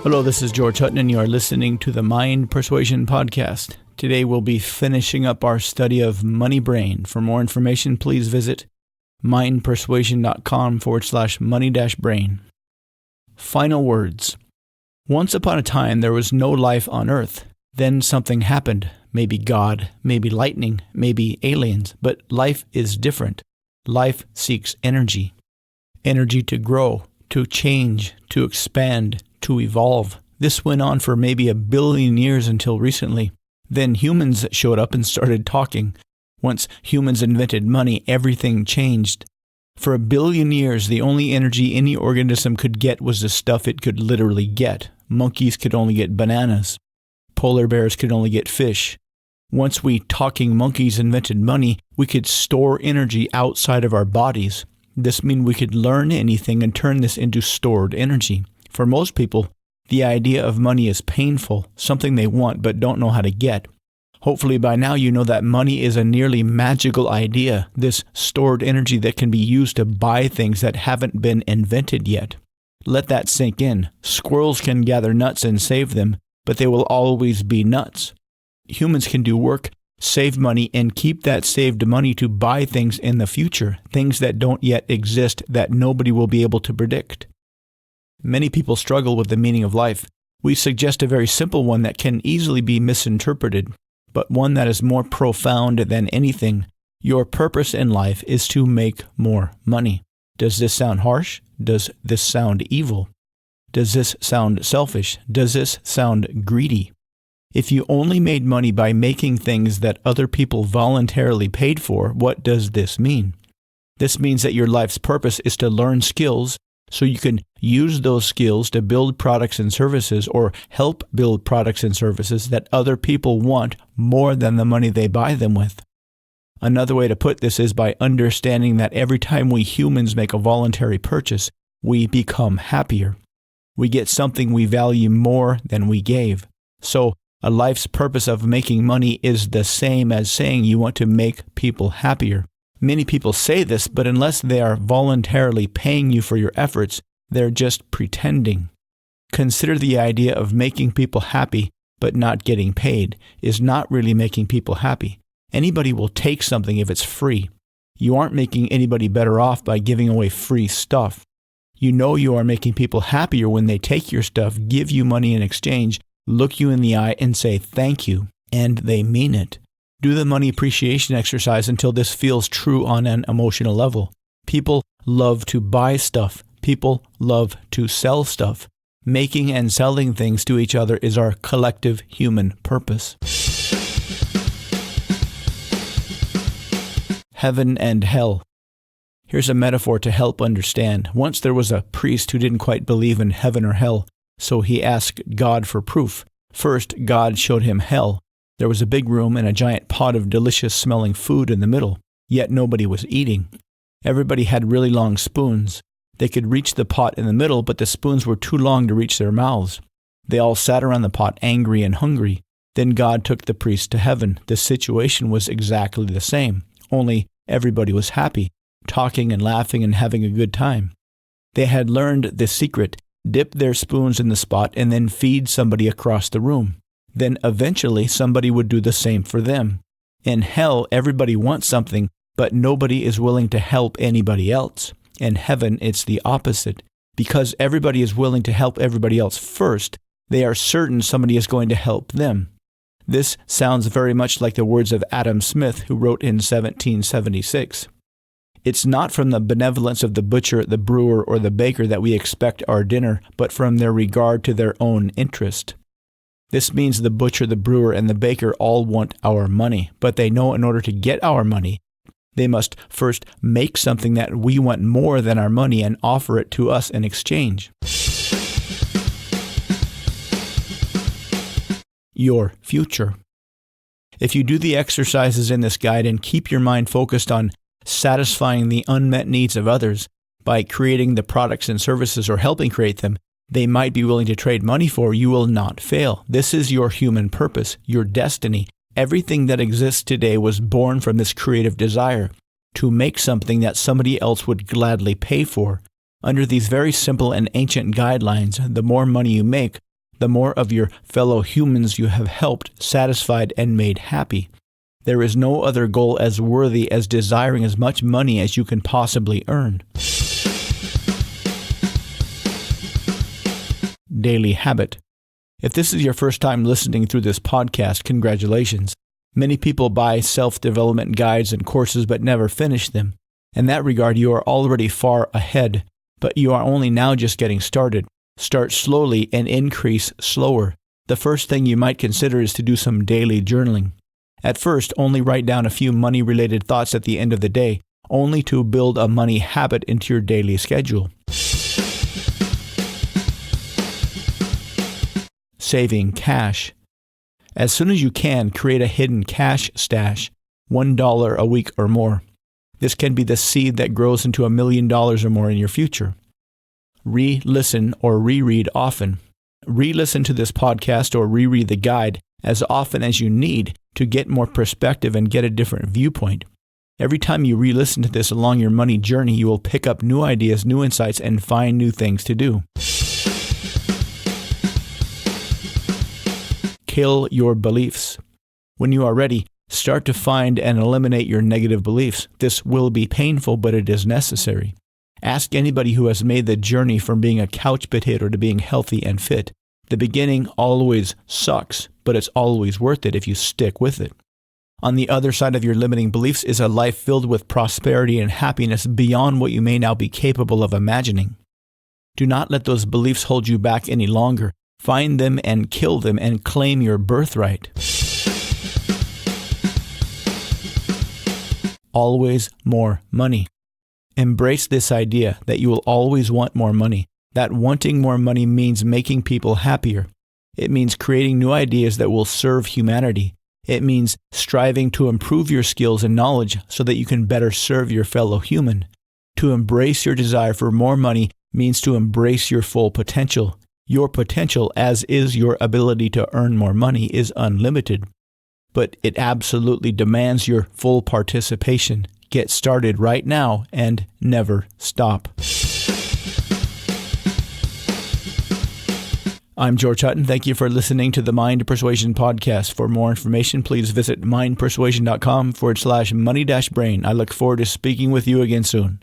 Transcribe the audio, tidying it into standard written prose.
Hello, this is George Hutton, and you are listening to the Mind Persuasion Podcast. Today we'll be finishing up our study of money brain. For more information, please visit mindpersuasion.com/money-brain. Final words. Once upon a time, there was no life on Earth. Then something happened. Maybe God, maybe lightning, maybe aliens. But life is different. Life seeks energy. Energy to grow, to change, to expand, to evolve. This went on for maybe 1 billion years until recently. Then humans showed up and started talking. Once humans invented money, everything changed. For 1 billion years, the only energy any organism could get was the stuff it could literally get. Monkeys could only get bananas. Polar bears could only get fish. Once we talking monkeys invented money, we could store energy outside of our bodies. This means we could learn anything and turn this into stored energy. For most people, the idea of money is painful, something they want but don't know how to get. Hopefully by now you know that money is a nearly magical idea, this stored energy that can be used to buy things that haven't been invented yet. Let that sink in. Squirrels can gather nuts and save them, but they will always be nuts. Humans can do work, save money, and keep that saved money to buy things in the future, things that don't yet exist that nobody will be able to predict. Many people struggle with the meaning of life. We suggest a very simple one that can easily be misinterpreted, but one that is more profound than anything. Your purpose in life is to make more money. Does this sound harsh? Does this sound evil? Does this sound selfish? Does this sound greedy? If you only made money by making things that other people voluntarily paid for, what does this mean? This means that your life's purpose is to learn skills so you can use those skills to build products and services or help build products and services that other people want more than the money they buy them with. Another way to put this is by understanding that every time we humans make a voluntary purchase, we become happier. We get something we value more than we gave. So, a life's purpose of making money is the same as saying you want to make people happier. Many people say this, but unless they are voluntarily paying you for your efforts, they're just pretending. Consider the idea of making people happy but not getting paid is not really making people happy. Anybody will take something if it's free. You aren't making anybody better off by giving away free stuff. You know you are making people happier when they take your stuff, give you money in exchange, look you in the eye and say thank you, and they mean it. Do the money appreciation exercise until this feels true on an emotional level. People love to buy stuff. People love to sell stuff. Making and selling things to each other is our collective human purpose. Heaven and hell. Here's a metaphor to help understand. Once there was a priest who didn't quite believe in heaven or hell, so he asked God for proof. First, God showed him hell. There was a big room and a giant pot of delicious-smelling food in the middle, yet nobody was eating. Everybody had really long spoons. They could reach the pot in the middle, but the spoons were too long to reach their mouths. They all sat around the pot angry and hungry. Then God took the priest to heaven. The situation was exactly the same, only everybody was happy, talking and laughing and having a good time. They had learned the secret: dip their spoons in the spot and then feed somebody across the room. Then eventually somebody would do the same for them. In hell, everybody wants something, but nobody is willing to help anybody else. In heaven, it's the opposite. Because everybody is willing to help everybody else first, they are certain somebody is going to help them. This sounds very much like the words of Adam Smith, who wrote in 1776. It's not from the benevolence of the butcher, the brewer, or the baker that we expect our dinner, but from their regard to their own interest. This means the butcher, the brewer, and the baker all want our money, but they know in order to get our money, they must first make something that we want more than our money and offer it to us in exchange. Your future. If you do the exercises in this guide and keep your mind focused on satisfying the unmet needs of others by creating the products and services or helping create them, they might be willing to trade money for, you will not fail. This is your human purpose, your destiny. Everything that exists today was born from this creative desire to make something that somebody else would gladly pay for. Under these very simple and ancient guidelines, the more money you make, the more of your fellow humans you have helped, satisfied, and made happy. There is no other goal as worthy as desiring as much money as you can possibly earn. Daily habit. If this is your first time listening through this podcast, congratulations. Many people buy self-development guides and courses but never finish them. In that regard, you are already far ahead, but you are only now just getting started. Start slowly and increase slower. The first thing you might consider is to do some daily journaling. At first, only write down a few money-related thoughts at the end of the day, only to build a money habit into your daily schedule. Saving cash. As soon as you can, create a hidden cash stash, $1 a week or more. This can be the seed that grows into $1 million or more in your future. Re-listen or reread often. Re-listen to this podcast or reread the guide as often as you need to get more perspective and get a different viewpoint. Every time you re-listen to this along your money journey, you will pick up new ideas, new insights, and find new things to do. Kill your beliefs. When you are ready, start to find and eliminate your negative beliefs. This will be painful, but it is necessary. Ask anybody who has made the journey from being a couch potato to being healthy and fit. The beginning always sucks, but it's always worth it if you stick with it. On the other side of your limiting beliefs is a life filled with prosperity and happiness beyond what you may now be capable of imagining. Do not let those beliefs hold you back any longer. Find them and kill them and claim your birthright. Always more money. Embrace this idea that you will always want more money. That wanting more money means making people happier. It means creating new ideas that will serve humanity. It means striving to improve your skills and knowledge so that you can better serve your fellow human. To embrace your desire for more money means to embrace your full potential. Your potential, as is your ability to earn more money, is unlimited. But it absolutely demands your full participation. Get started right now and never stop. I'm George Hutton. Thank you for listening to the Mind Persuasion Podcast. For more information, please visit mindpersuasion.com/money-brain. I look forward to speaking with you again soon.